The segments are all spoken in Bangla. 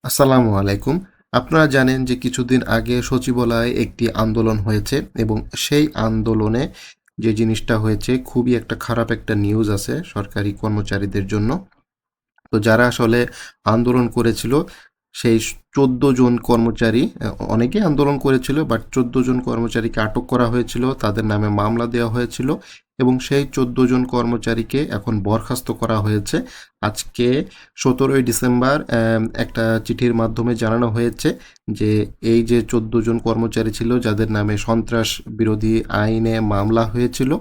আসসালামু আলাইকুম। আপনারা জানেন যে কিছুদিন আগে সচিবালয়ে একটি আন্দোলন হয়েছে এবং সেই আন্দোলনে যে জিনিসটা হয়েছে খুবই একটা খারাপ একটা নিউজ আছে সরকারি কর্মচারীদের জন্য। তো যারা আসলে আন্দোলন করেছিল সেই ১৪ জন কর্মচারী অনেকেই আন্দোলন করেছিল বাট ১৪ জন কর্মচারীকে আটক করা হয়েছিল, তাদের নামে মামলা দেওয়া হয়েছিল এবং সেই ১৪ জন কর্মচারীকে এখন বরখাস্ত করা হয়েছে। আজকে ১৭ই ডিসেম্বর একটা চিঠির মাধ্যমে জানানো হয়েছে যে এই যে ১৪ জন কর্মচারী ছিল যাদের নামে সন্ত্রাস বিরোধী আইনে মামলা হয়েছিল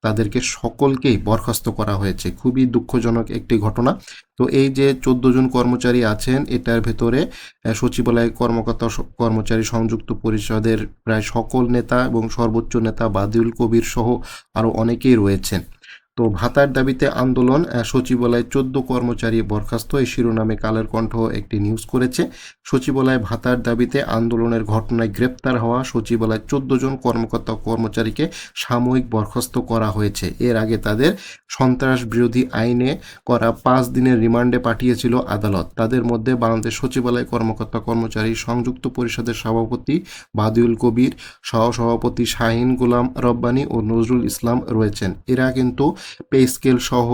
তাদেরকে সকলকেই বরখাস্ত করা হয়েছে। খুবই দুঃখজনক একটি ঘটনা। তো এই যে ১৪ জন কর্মচারী আছেন এটার ভেতরে সচিবালয় কর্মকর্তা কর্মচারী সংযুক্ত পরিষদের প্রায় সকল নেতা এবং সর্বোচ্চ নেতা বাদিউল কবির সহ আরও অনেকেই রয়েছেন। তো ভাতার দাবিতে আন্দোলন, সচিবালয়ে ১৪ কর্মচারী বরখাস্ত, এই শিরোনামে কালের কণ্ঠ একটি নিউজ করেছে। সচিবালয়ে ভাতার দাবিতে আন্দোলনের ঘটনায় গ্রেপ্তার হওয়া সচিবালয়ের ১৪ জন কর্মকর্তা কর্মচারীকে সাময়িক বরখাস্ত করা হয়েছে। এর আগে তাদের সন্ত্রাস বিরোধী আইনে করা ৫ দিনের রিমান্ডে পাঠিয়েছিল আদালত। তাদের মধ্যে বাংলাদেশ সচিবালয় কর্মকর্তা কর্মচারী সংযুক্ত পরিষদের সভাপতি বাদিউল কবির, সহসভাপতি শাহিন গোলাম রব্বানী ও নজরুল ইসলাম রয়েছেন। এরা কিন্তু পে স্কেল সহ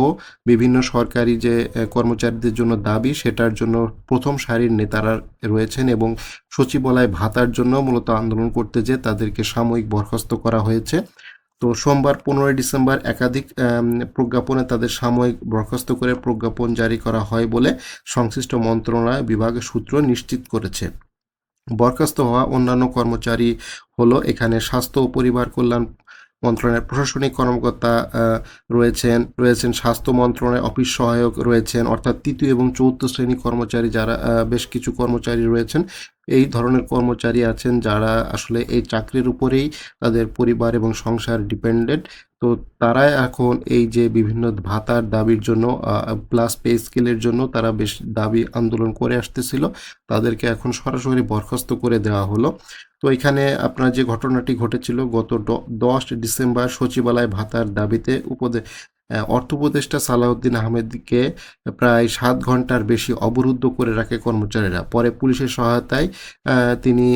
বিভিন্ন সরকারি যে কর্মচারীদের জন্য দাবি সেটার জন্য প্রথম সারির নেতারা রয়েছেন এবং সচিবালয় ভাতার জন্য মূলত আন্দোলন করতে যেয়ে তাদেরকে সাময়িক বরখাস্ত করা হয়েছে। তো সোমবার ১৫ই ডিসেম্বর একাধিক প্রজ্ঞাপনে তাদের সাময়িক বরখাস্ত করে প্রজ্ঞাপন জারি করা হয় বলে সংশ্লিষ্ট মন্ত্রণালয় বিভাগের সূত্র নিশ্চিত করেছে। বরখাস্ত হওয়া অন্যান্য কর্মচারী হলো এখানে স্বাস্থ্য ও পরিবার কল্যাণ মন্ত্রণালয়ের প্রশাসনিক কর্মকর্তা রয়েছেন স্বাস্থ্য মন্ত্রণালয়ের অফিস সহায়ক রয়েছেন, অর্থাৎ তৃতীয় এবং চতুর্থ শ্রেণী কর্মচারী যারা বেশ কিছু কর্মচারী রয়েছেন। এই ধরনের কর্মচারী আছেন যারা আসলে এই চাকরির উপরেই তাদের পরিবার এবং সংসার ডিপেন্ডেন্ট। তো তারা এখন এই যে বিভিন্ন ভাতার দাবির জন্য প্লাস পে স্কেলের জন্য তারা বেশ দাবি আন্দোলন করে আসতেছিল, তাদেরকে এখন সরাসরি বরখাস্ত করে দেওয়া হলো। তো এখানে আপনার যে ঘটনাটি ঘটেছিল গত ১০ ডিসেম্বর সচিবালয় ভাতার দাবিতে অর্থ উপদেষ্টা সালাউদ্দিন আহমেদকে প্রায় ৭ ঘন্টার বেশি অবরুদ্ধ করে রাখে কর্মচারীরা। পরে পুলিশের সহায়তায় তিনি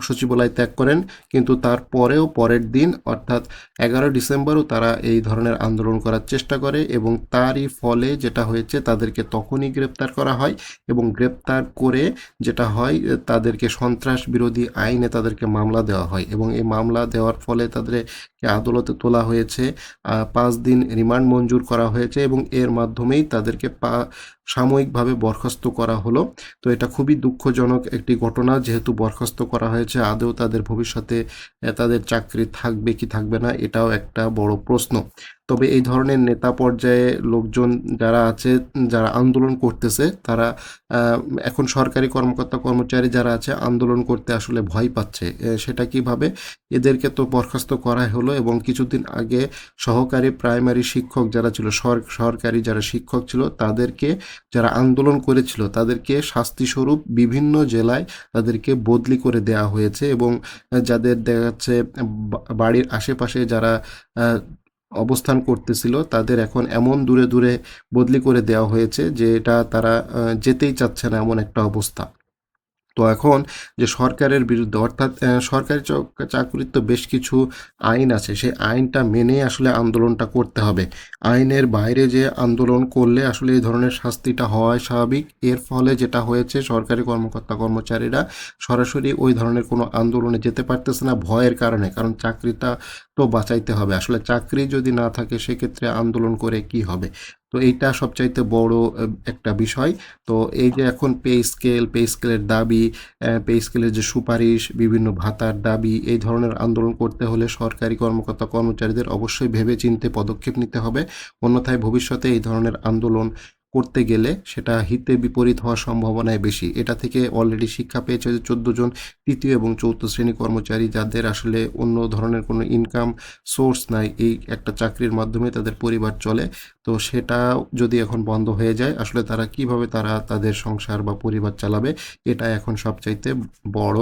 সচিবালয় ত্যাগ করেন, কিন্তু তারপরেও পরের দিন অর্থাৎ ১১ ডিসেম্বরও তারা এই ধরনের আন্দোলন করার চেষ্টা করে এবং তারই ফলে যেটা হয়েছে তাদেরকে তখনই গ্রেপ্তার করা হয় এবং গ্রেপ্তার করে যেটা হয় তাদেরকে সন্ত্রাস বিরোধী আইনে তাদেরকে মামলা দেওয়া হয় এবং এই মামলা দেওয়ার ফলে তাদেরকে আদালতে তোলা হয়েছে। ৫ দিন রিমান্ড মঞ্জুর করা হয়েছে এবং এর মাধ্যমেই তাদেরকে সাময়িকভাবে বরখাস্ত করা হলো। তো এটা খুবই দুঃখজনক একটি ঘটনা, যেহেতু বরখাস্ত করা হয়েছে আদৌ তাদের ভবিষ্যতে তাদের চাকরি থাকবে কি থাকবে না এটাও একটা বড় প্রশ্ন। তবে এই ধরনের নেতা পর্যায়ে লোকজন যারা আছে, যারা আন্দোলন করতেছে তারা এখন সরকারি কর্মকর্তা কর্মচারী যারা আছে আন্দোলন করতে আসলে ভয় পাচ্ছে। সেটা কিভাবে? এদেরকে তো বরখাস্ত করাই হলো এবং কিছুদিন আগে সহকারী প্রাইমারি শিক্ষক যারা ছিল, সরকারি যারা শিক্ষক ছিল তাদেরকে, যারা আন্দোলন করেছিল তাদেরকে শাস্তিস্বরূপ বিভিন্ন জেলায় তাদেরকে বদলি করে দেওয়া হয়েছে এবং যাদের দেখা যাচ্ছে বাড়ির আশেপাশে যারা অবস্থান করতেছিল তাদের এখন এমন দূরে দূরে বদলি করে দেওয়া হয়েছে যে এটা তারা যেতেই চাচ্ছে না, এমন একটা অবস্থা। তো এখন যে সরকারের বিরুদ্ধে অর্থাৎ সরকারি চাকুরির তো বেশ কিছু আইন আছে, সেই আইনটা মেনে আসলে আন্দোলনটা করতে হবে। আইনের বাইরে যে আন্দোলন করলে আসলে এই ধরনের শাস্তিটা হওয়াই স্বাভাবিক। এর ফলে যেটা হয়েছে সরকারি কর্মকর্তা কর্মচারীরা সরাসরি ওই ধরনের কোনো আন্দোলনে যেতে পারতেছে না ভয়ের কারণে, কারণ চাকরিটা তো বাঁচাইতে হবে। আসলে চাকরি যদি না থাকে সেক্ষেত্রে আন্দোলন করে কি হবে? তো এইটা সবচাইতে বড় একটা বিষয়। তো এই যে এখন পে স্কেলের দাবি, পে স্কেলের যে সুপারিশ, বিভিন্ন ভাতার দাবি, এই ধরনের আন্দোলন করতে হলে সরকারি কর্মকর্তা কর্মচারীদের অবশ্যই ভেবেচিন্তে পদক্ষেপ নিতে হবে। অন্যথায় ভবিষ্যতে এই ধরনের আন্দোলন করতে গেলে সেটা হিতে বিপরীত হওয়ার সম্ভাবনাই বেশি। এটা থেকে অলরেডি শিক্ষা পেয়েছে যে ১৪ জন তৃতীয় এবং চতুর্থ শ্রেণী কর্মচারী যাদের আসলে অন্য ধরনের কোনো ইনকাম সোর্স নাই, এই একটা চাকরির মাধ্যমে তাদের পরিবার চলে। তো সেটা যদি এখন বন্ধ হয়ে যায় আসলে তারা কিভাবে তাদের সংসার বা পরিবার চালাবে, এটা এখন সবচাইতে বড়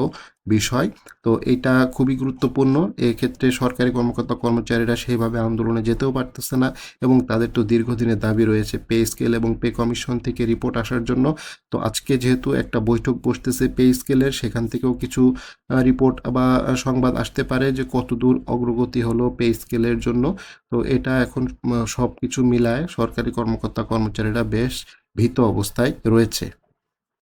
বিষয়। তো এটা খুবই গুরুত্বপূর্ণ। এক্ষেত্রে সরকারি কর্মকর্তা কর্মচারীরা সেইভাবে আন্দোলনে যেতেও পারতেছে না এবং তাদের তো দীর্ঘদিনের দাবি রয়েছে পে স্কেল এবং পে কমিশন থেকে রিপোর্ট আসার জন্য। তো আজকে যেহেতু একটা বৈঠক বসতেছে পে স্কেলের, সেখান থেকেও কিছু রিপোর্ট বা সংবাদ আসতে পারে যে কতদূর অগ্রগতি হলো পে স্কেলের জন্য। তো এটা এখন সবকিছু মিলায় সরকারি কর্মকর্তা কর্মচারীরা বেশ ভীত অবস্থায় রয়েছে।